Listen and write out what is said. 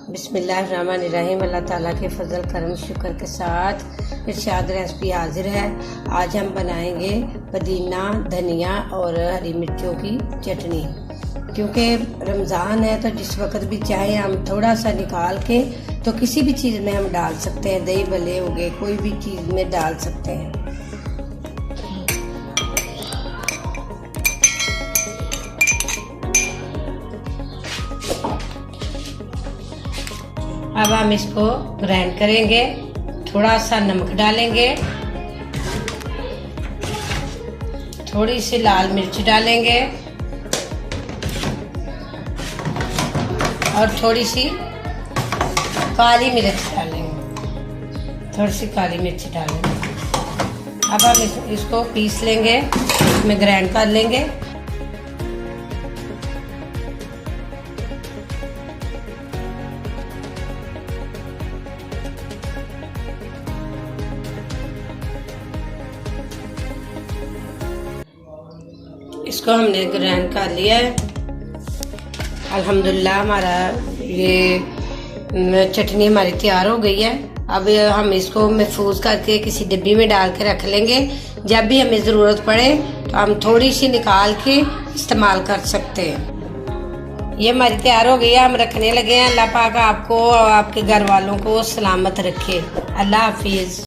बिस्मिल्लाहिर्रहमानिर्रहीम। अल्लाह ताला के फजल करम शुक्र के साथ इरशाद रेसिपी हाजिर है। आज हम बनाएंगे पुदीना, धनिया और हरी मिर्चों की चटनी। क्योंकि रमज़ान है तो जिस वक्त भी चाहे हम थोड़ा सा निकाल के तो किसी भी चीज़ में हम डाल सकते हैं। दही भले हो गए, कोई भी चीज़ में डाल सकते हैं। अब हम इसको ग्राइंड करेंगे। थोड़ा सा नमक डालेंगे, थोड़ी सी लाल मिर्च डालेंगे और थोड़ी सी काली मिर्च डालेंगे। थोड़ी सी काली मिर्च डालेंगे। अब हम इसको पीस लेंगे, इसमें ग्राइंड कर लेंगे। इसको हमने ग्राइंड कर लिया है। अल्हम्दुलिल्लाह हमारा ये चटनी हमारी तैयार हो गई है। अब हम इसको महफूज करके किसी डिब्बी में डाल के रख लेंगे। जब भी हमें ज़रूरत पड़े तो हम थोड़ी सी निकाल के इस्तेमाल कर सकते हैं। ये हमारी तैयार हो गई है, हम रखने लगे हैं। अल्लाह पाक आपको और आपके घर वालों को सलामत रखे। अल्लाह हाफिज़।